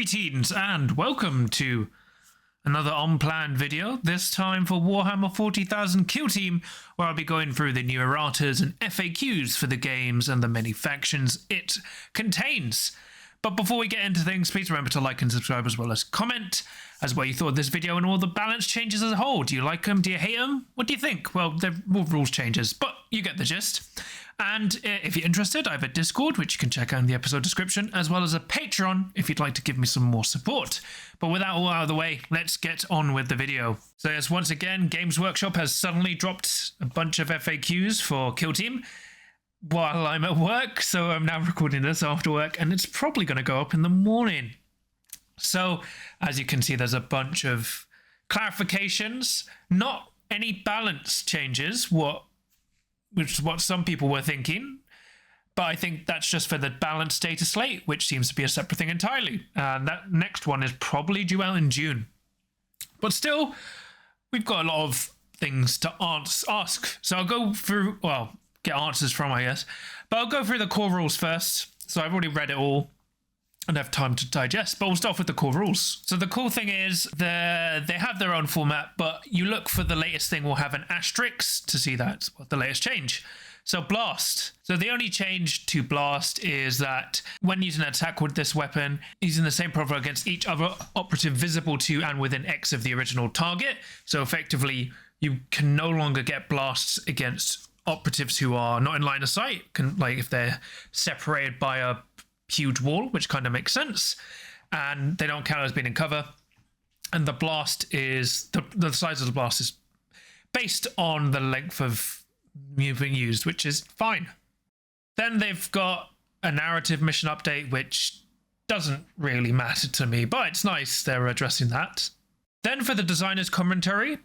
Greetings and welcome to another unplanned video, this time for Warhammer 40,000 Kill Team, where I'll be going through the new erratas and FAQs for the games and the many factions it contains. But before we get into things, please remember to like and subscribe as well as comment as what you thought of this video and all the balance changes as a whole. Do you like them? Do you hate them? What do you think? Well, they're more rules changes, but you get the gist. And if you're interested, I have a Discord, which you can check out in the episode description, as well as a Patreon if you'd like to give me some more support. But with that all out of the way, let's get on with the video. So yes, once again, Games Workshop has suddenly dropped a bunch of FAQs for Kill Team while I'm at work, so I'm now recording this after work, and it's probably going to go up in the morning. So, as you can see, there's a bunch of clarifications, not any balance changes, which is what some people were thinking, but I think that's just for the balance data slate, which seems to be a separate thing entirely. And that next one is probably due out in June. But still, we've got a lot of things to ask. So I'll go through, well, get answers from, I guess. But I'll go through the core rules first. So I've already read it all and have time to digest, but we'll start off with the core rules. So the cool thing is they have their own format, but you look for the latest thing will have an asterisk to see that's the latest change. So Blast. So the only change to Blast is that when using an attack with this weapon, using the same profile against each other operative visible to and within X of the original target. So effectively, you can no longer get blasts against operatives who are not in line of sight, like if they're separated by a huge wall, which kind of makes sense, and they don't count as being in cover. And the blast is the size of the blast is based on the length of being used, which is fine. Then they've got a narrative mission update, which doesn't really matter to me, but it's nice they're addressing that. Then for the designer's commentary,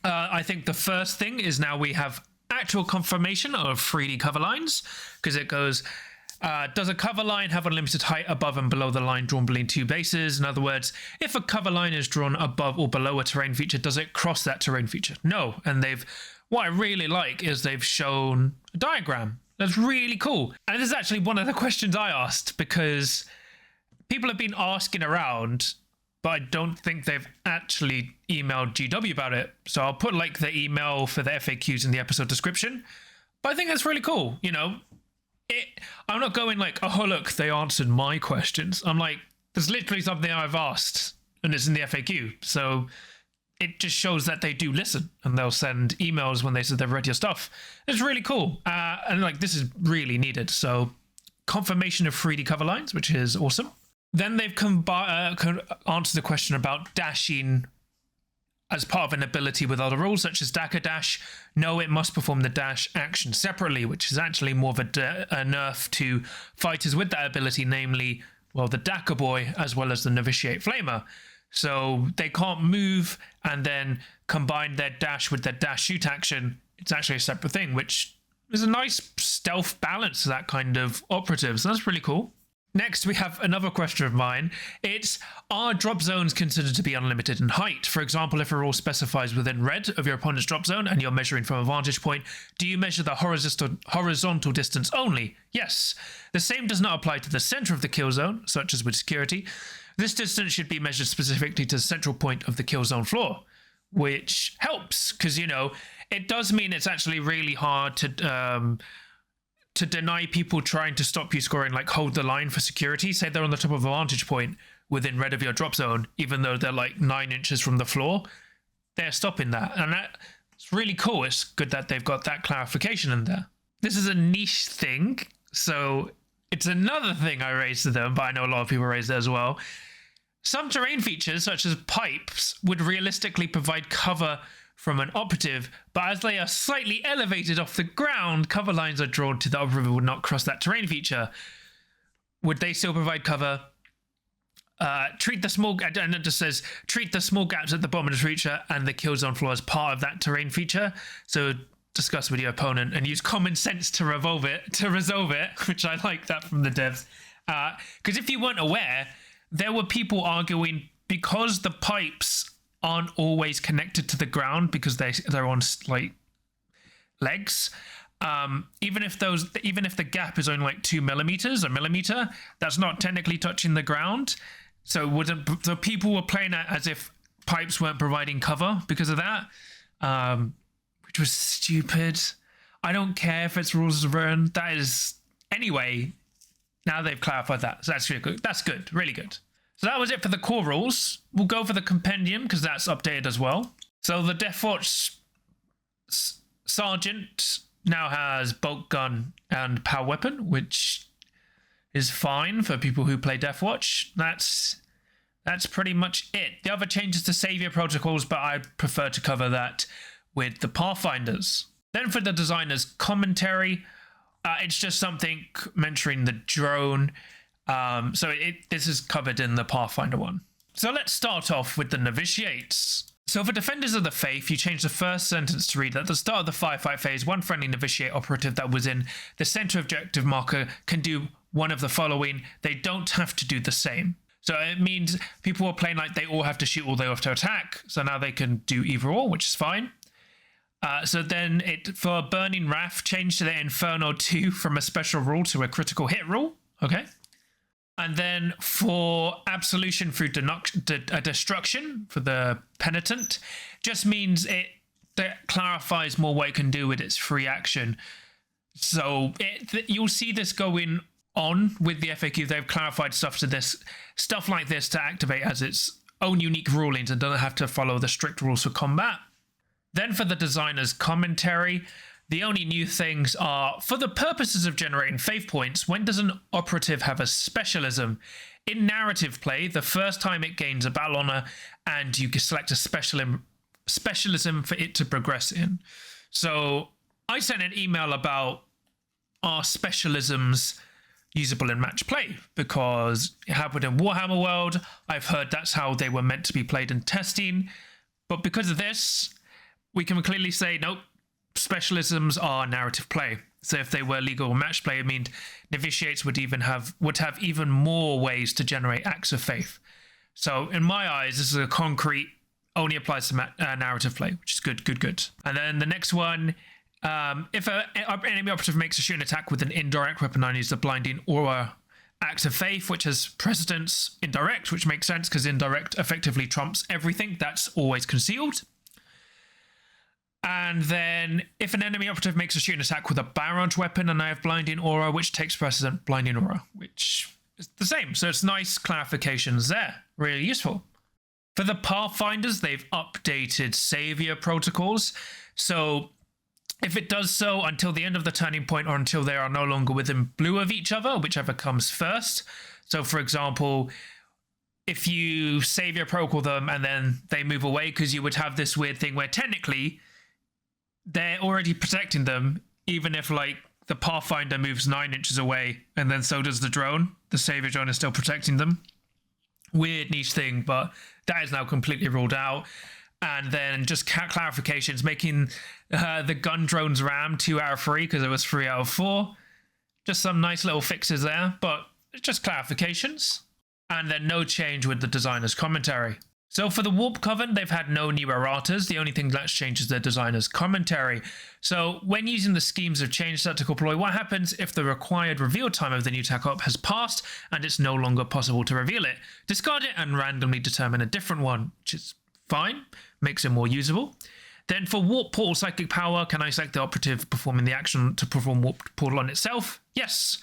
I think the first thing is now we have actual confirmation of 3D cover lines, because it goes, does a cover line have unlimited height above and below the line drawn between two bases? In other words, if a cover line is drawn above or below a terrain feature, does it cross that terrain feature? No. And what I really like is they've shown a diagram. That's really cool. And this is actually one of the questions I asked, because people have been asking around, but I don't think they've actually emailed GW about it. So I'll put like the email for the FAQs in the episode description. But I think that's really cool. You know, I'm not going like, oh, look, they answered my questions. I'm like, there's literally something I've asked and it's in the FAQ. So it just shows that they do listen and they'll send emails when they said they've read your stuff. It's really cool. And like, this is really needed. So confirmation of 3D cover lines, which is awesome. Then they've answered the question about dashing as part of an ability with other rules, such as Dagger Dash. No, it must perform the dash action separately, which is actually more of a nerf to fighters with that ability, namely, well, the Dagger Boy, as well as the Novitiate Flamer. So they can't move and then combine their dash with their dash shoot action. It's actually a separate thing, which is a nice stealth balance to that kind of operative. So that's really cool. Next, we have another question of mine. It's, are drop zones considered to be unlimited in height? For example, if a rule specifies within red of your opponent's drop zone and you're measuring from a vantage point, do you measure the horizontal distance only? Yes. The same does not apply to the center of the kill zone, such as with security. This distance should be measured specifically to the central point of the kill zone floor, which helps because, you know, it does mean it's actually really hard to deny people trying to stop you scoring, like hold the line for security. Say they're on the top of a vantage point within red of your drop zone, even though they're like 9 inches from the floor, they're stopping that. And that's really cool. It's good that they've got that clarification in there. This is a niche thing, so it's another thing I raised to them, but I know a lot of people raised it as well. Some terrain features, such as pipes, would realistically provide cover from an operative, but as they are slightly elevated off the ground, cover lines are drawn to the operative would not cross that terrain feature. Would they still provide cover? Treat the small, and it just says, treat the small gaps at the bottom of the feature and the kill zone floor as part of that terrain feature. So discuss with your opponent and use common sense to resolve it, which I like that from the devs. Because if you weren't aware, there were people arguing because the pipes aren't always connected to the ground because they're on like legs. Even if the gap is only like 2 millimeters, a millimeter, that's not technically touching the ground. So people were playing it as if pipes weren't providing cover because of that, which was stupid. I don't care if it's rules of Vern. That is anyway. Now they've clarified that, so that's really good. That's good, really good. So that was it for the core rules. We'll go for the compendium because that's updated as well. So the Deathwatch Sergeant now has bolt gun and power weapon, which is fine for people who play Deathwatch. That's pretty much it. The other changes to savior protocols, but I prefer to cover that with the Pathfinders. Then for the designer's commentary, it's just something mentioning the drone. So this is covered in the Pathfinder one. So let's start off with the Novitiates. So for Defenders of the Faith, you change the first sentence to read that at the start of the firefight phase, one friendly Novitiate operative that was in the center objective marker can do one of the following. They don't have to do the same. So it means people are playing like they all have to shoot or they have to attack. So now they can do either or, which is fine. So then for Burning Wrath, change to the Inferno 2 from a special rule to a critical hit rule. Okay. And then for Absolution through Destruction for the Penitent, just means that clarifies more what it can do with its free action. So you'll see this going on with the FAQ. They've clarified stuff like this to activate as its own unique rulings and doesn't have to follow the strict rules for combat. Then for the designer's commentary, the only new things are, for the purposes of generating faith points, when does an operative have a specialism? In narrative play, the first time it gains a battle honor, and you can select a specialism for it to progress in. So I sent an email about are specialisms usable in match play, because it happened in Warhammer World. I've heard that's how they were meant to be played in testing. But because of this, we can clearly say, nope, specialisms are narrative play. So if they were legal match play, it means Novitiates would have even more ways to generate acts of faith. So in my eyes, this is a concrete, only applies to narrative play, which is good. And then the next one, if an enemy operative makes a shooting attack with an indirect weapon, I use the blinding aura act of faith, which has precedence indirect, which makes sense because indirect effectively trumps everything. That's always concealed. And then if an enemy operative makes a shooting attack with a barrage weapon and I have blinding aura, which takes precedent, blinding aura, which is the same. So it's nice clarifications there. Really useful. For the Pathfinders, they've updated savior protocols. So if it does so until the end of the turning point or until they are no longer within blue of each other, whichever comes first. So for example, if you savior protocol them and then they move away, because you would have this weird thing where technically they're already protecting them, even if like the Pathfinder moves 9 inches away and then so does the drone. The savior drone is still protecting them. Weird niche thing, but that is now completely ruled out. And then just clarifications, making the gun drones ram 2 out of 3 because it was 3 out of 4. Just some nice little fixes there, but just clarifications. And then no change with the designer's commentary. So for the Warpcoven, they've had no new erratas. The only thing that's changed is their designer's commentary. So when using the schemes of change set to deploy, what happens if the required reveal time of the new tac op has passed and it's no longer possible to reveal it? Discard it and randomly determine a different one, which is fine, makes it more usable. Then for Warp Portal Psychic Power, can I select the operative performing the action to perform Warp Portal on itself? Yes.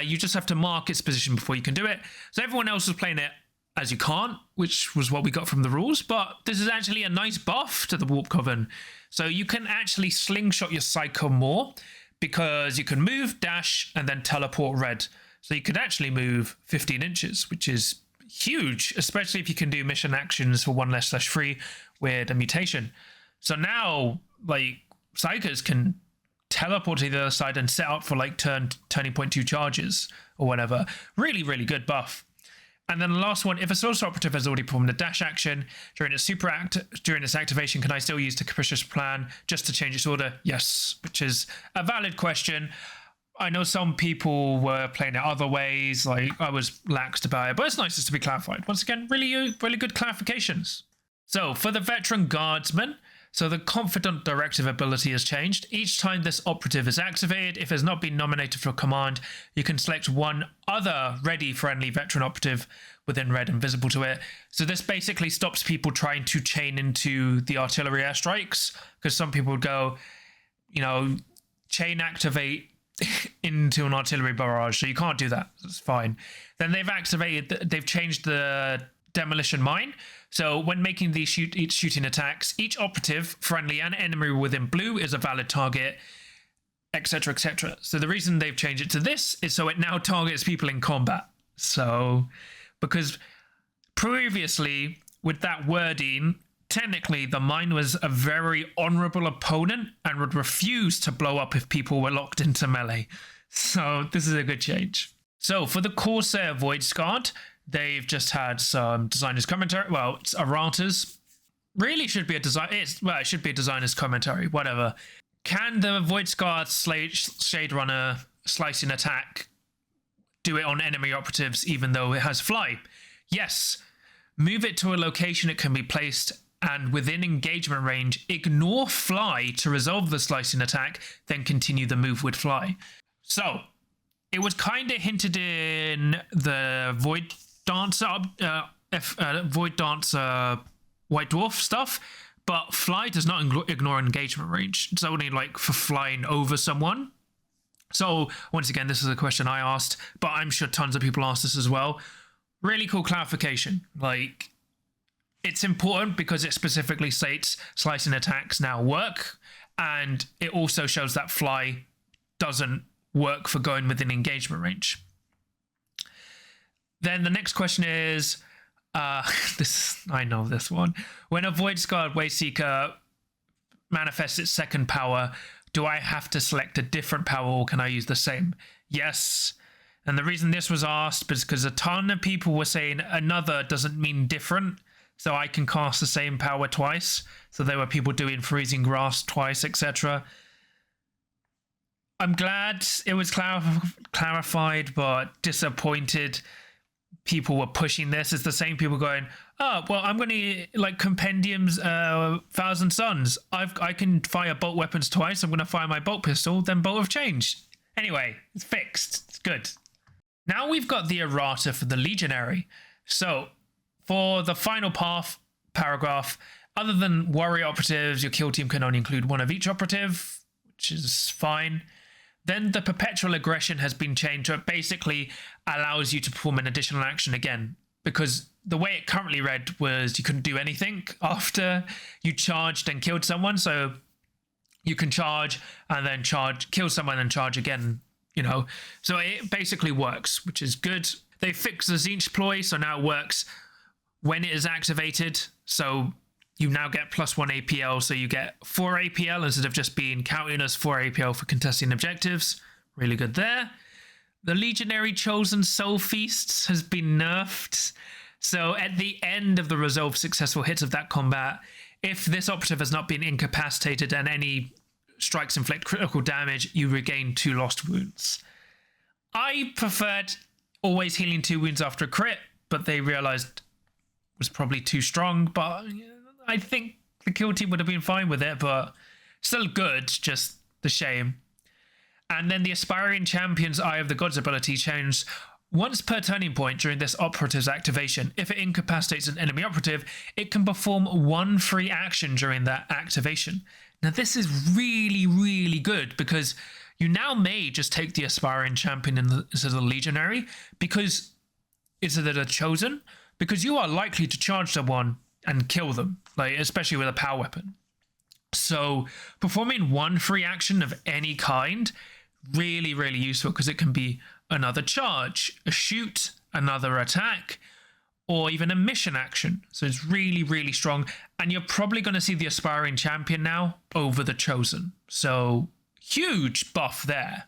You just have to mark its position before you can do it. So everyone else was playing it as you can't, which was what we got from the rules, but this is actually a nice buff to the Warpcoven. So you can actually slingshot your Psycho more because you can move, dash, and then teleport red. So you could actually move 15 inches, which is huge, especially if you can do mission actions for 1 less/3 with a mutation. So now, like, Psychos can teleport to the other side and set up for like turning point 2 charges or whatever. Really, really good buff. And then the last one, if a sorcerer operative has already performed a dash action during its activation, can I still use the Capricious Plan just to change its order? Yes, which is a valid question. I know some people were playing it other ways, like I was laxed about it, but it's nice to be clarified. Once again, really good clarifications. So for the Veteran Guardsmen, so the Confidant Directive ability has changed. Each time this operative is activated, if it has not been nominated for a command, you can select one other ready friendly veteran operative within red and visible to it. So this basically stops people trying to chain into the artillery airstrikes, because some people would go, you know, chain activate into an artillery barrage, so you can't do that. It's fine. Then they've changed the demolition mine. So when making these shooting attacks, each operative, friendly and enemy within blue, is a valid target, etc., etc. So the reason they've changed it to this is so it now targets people in combat. So, because previously with that wording, technically the mine was a very honorable opponent and would refuse to blow up if people were locked into melee. So this is a good change. So for the Corsair Voidscarred, they've just had some designer's commentary. Well, it's Erratas. Really should be a design. It should be a designer's commentary. Whatever. Can the Voidscarred Shade Runner slicing attack do it on enemy operatives even though it has fly? Yes. Move it to a location it can be placed, and within engagement range, ignore fly to resolve the slicing attack, then continue the move with fly. So it was kind of hinted in the Void Dancer, Void Dancer White Dwarf stuff, but fly does not ignore engagement range. It's only like for flying over someone. So once again, this is a question I asked, but I'm sure tons of people asked this as well. Really cool clarification. Like, it's important because it specifically states slicing attacks now work, and it also shows that fly doesn't work for going within engagement range. Then the next question is, I know this one. When a Voidscarred Wayseeker manifests its second power, do I have to select a different power or can I use the same? Yes. And the reason this was asked is because a ton of people were saying another doesn't mean different, so I can cast the same power twice. So there were people doing Freezing Grass twice, etc. I'm glad it was clarified, but disappointed people were pushing this. It's the same people going, oh, well, I'm going to, like, Compendium's Thousand Suns. I can fire bolt weapons twice. I'm going to fire my bolt pistol, then Bolt of Change. Anyway, it's fixed. It's good. Now we've got the errata for the Legionary. So for the final paragraph, other than warrior operatives, your kill team can only include one of each operative, which is fine. Then the perpetual aggression has been changed to it basically allows you to perform an additional action again, because the way it currently read was you couldn't do anything after you charged and killed someone. So you can charge and then kill someone and charge again, you know. So it basically works, which is good. They fixed the Zinch ploy, so now it works when it is activated. So you now get +1 APL, so you get 4 APL instead of just being counting as 4 APL for contesting objectives. Really good there. The Legionary Chosen Soul Feasts has been nerfed. So at the end of the resolved successful hits of that combat, if this operative has not been incapacitated and any strikes inflict critical damage, you regain 2 lost wounds. I preferred always healing 2 wounds after a crit, but they realized it was probably too strong. But I think the kill team would have been fine with it, but still good, just the shame. And then the Aspiring Champion's Eye of the Gods ability changed once per turning point during this operative's activation. If it incapacitates an enemy operative, it can perform 1 free action during that activation. Now this is really, really good, because you now may just take the Aspiring Champion instead of the Legionary, because it's a chosen, because you are likely to charge someone and kill them, like especially with a power weapon. So performing 1 free action of any kind, really, really useful, because it can be another charge, a shoot, another attack, or even a mission action. So it's really, really strong. And you're probably going to see the Aspiring Champion now over the Chosen. So huge buff there.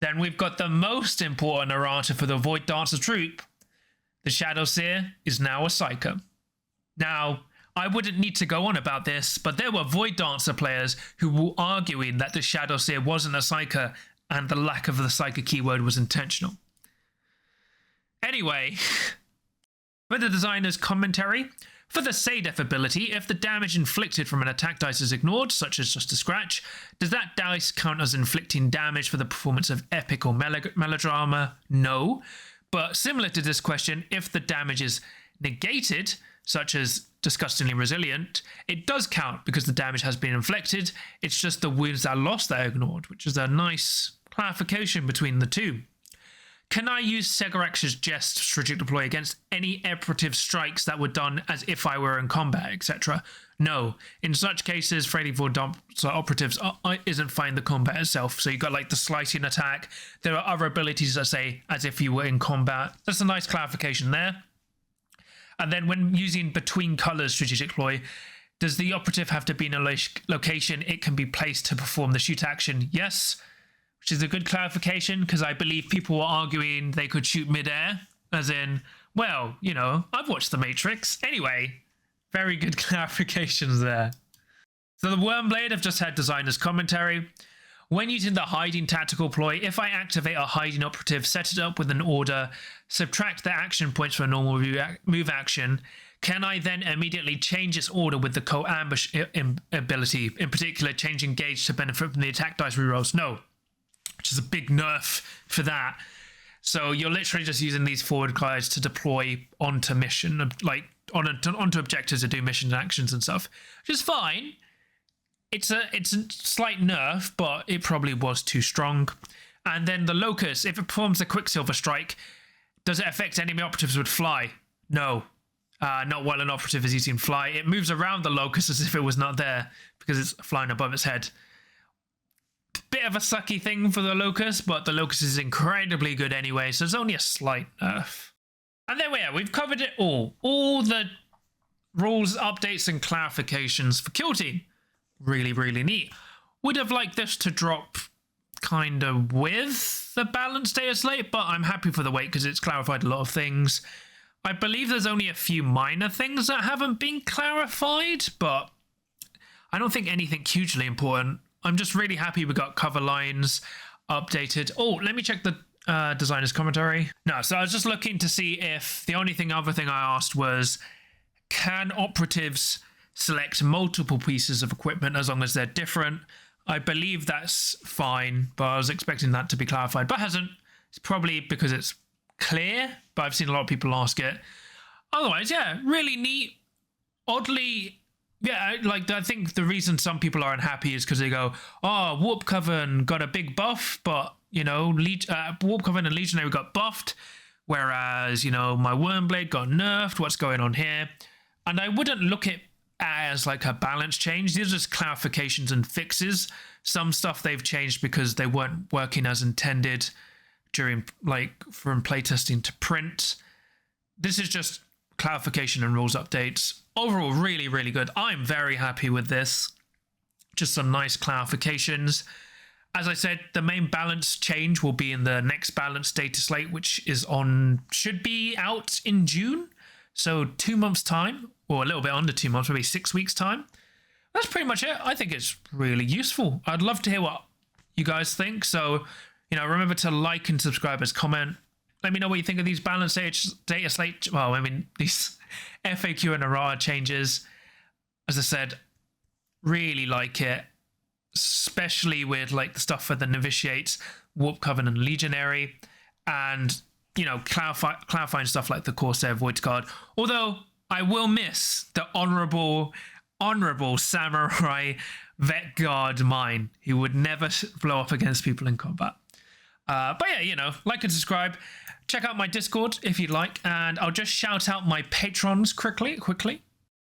Then we've got the most important errata for the Void Dancer Troupe. The Shadowseer is now a Psyker. Now, I wouldn't need to go on about this, but there were Void Dancer players who were arguing that the Shadowseer wasn't a Psyker and the lack of the Psyker keyword was intentional. Anyway, for the designer's commentary, for the Sadef ability, if the damage inflicted from an attack dice is ignored, such as just a scratch, does that dice count as inflicting damage for the performance of epic or melodrama? No. But similar to this question, if the damage is negated, such as disgustingly resilient, it does count because the damage has been inflicted. It's just the wounds that are lost that are ignored, which is a nice clarification between the two. Can I use Segarax's Jest strategic deploy against any operative strikes that were done as if I were in combat, etc.? No. In such cases, Freddy for operatives isn't fighting the combat itself. So you've got like the slicing attack. There are other abilities that say as if you were in combat. That's a nice clarification there. And then when using between colors strategic deploy, does the operative have to be in a location it can be placed to perform the shoot action? Yes. Which is a good clarification, because I believe people were arguing they could shoot mid-air, as in, well, you know, I've watched The Matrix. Anyway, very good clarifications there. So the Wyrmblade, I've just had designer's commentary. When using the hiding tactical ploy, if I activate a hiding operative, set it up with an order, subtract the action points for a normal move action, can I then immediately change its order with the co-ambush ability, in particular changing gauge to benefit from the attack dice rerolls? No. Which is a big nerf for that. So you're literally just using these forward guides to deploy onto mission, like onto objectives to do mission actions and stuff, which is fine. It's a slight nerf, but it probably was too strong. And then the locus, if it performs a Quicksilver strike, does it affect enemy operatives with fly? No. Not while an operative is using fly. It moves around the locus as if it was not there because it's flying above its head. Bit of a sucky thing for the locus, but the locus is incredibly good anyway, so it's only a slight nerf. And there we are, we've covered it all. All the rules, updates, and clarifications for Kill Team. Really, really neat. Would have liked this to drop kind of with the balance data slate, but I'm happy for the wait because it's clarified a lot of things. I believe there's only a few minor things that haven't been clarified, but I don't think anything hugely important. I'm just really happy we got cover lines updated. Oh, let me check the designer's commentary. No, so I was just looking to see if the other thing I asked was, can operatives select multiple pieces of equipment as long as they're different? I believe that's fine, but I was expecting that to be clarified, but hasn't. It's probably because it's clear, but I've seen a lot of people ask it. Otherwise, yeah, really neat. Oddly, yeah, like I think the reason some people are unhappy is because they go, oh, Warpcoven got a big buff, but, you know, Warpcoven and Legionary got buffed, whereas, you know, my Wyrmblade got nerfed. What's going on here? And I wouldn't look at it as like a balance change. These are just clarifications and fixes. Some stuff they've changed because they weren't working as intended during, like, from playtesting to print. This is just clarification and rules updates. Overall, really, really good. I'm very happy with this. Just some nice clarifications. As I said, the main balance change will be in the next balance data slate, which is should be out in June. So 2 months' time, or a little bit under 2 months, maybe 6 weeks' time. That's pretty much it. I think it's really useful. I'd love to hear what you guys think. So, you know, remember to like and subscribe as comment. Let me know what you think of these balance data slate. Well, I mean, these FAQ and Errata changes. As I said, really like it, especially with like the stuff for the Novitiates, Warpcoven and Legionary, and, you know, clarifying stuff like the Corsair Voidscarred. Although I will miss the honorable samurai vet guard mine. He would never blow up against people in combat. But yeah, you know, like and subscribe. Check out my Discord if you'd like, and I'll just shout out my patrons quickly.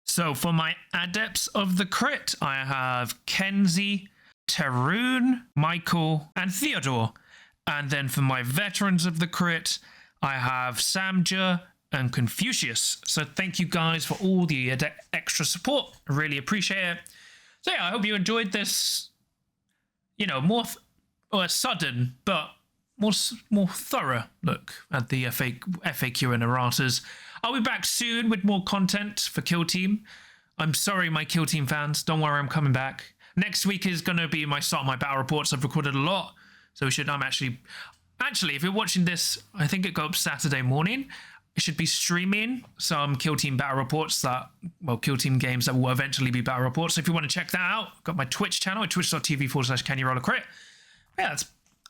So for my Adepts of the Crit, I have Kenzie, Tarun, Michael, and Theodore. And then for my Veterans of the Crit, I have Samja and Confucius. So thank you guys for all the extra support. I really appreciate it. So yeah, I hope you enjoyed this, you know, more sudden, but more thorough look at the FAQ and Erratas. I'll be back soon with more content for Kill Team. I'm sorry, my Kill Team fans. Don't worry, I'm coming back. Next week is going to be my start of my battle reports. I've recorded a lot, so I'm actually, if you're watching this, I think it goes up Saturday morning. I should be streaming some Kill Team battle reports Kill Team games that will eventually be battle reports. So if you want to check that out, I've got my Twitch channel at twitch.tv/CanYouRollerCrit. Yeah,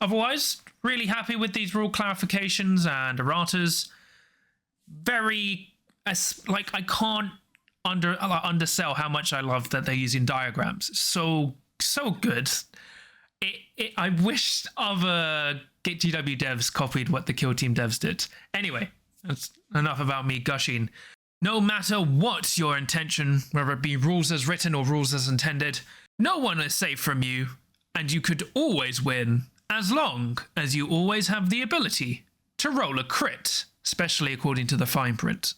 Otherwise, really happy with these rule clarifications and erratas. Very, like, I can't undersell how much I love that they're using diagrams. So good. I wish other GW devs copied what the Kill Team devs did. Anyway, that's enough about me gushing. No matter what your intention, whether it be rules as written or rules as intended, no one is safe from you, and you could always win, as long as you always have the ability to roll a crit, especially according to the fine print.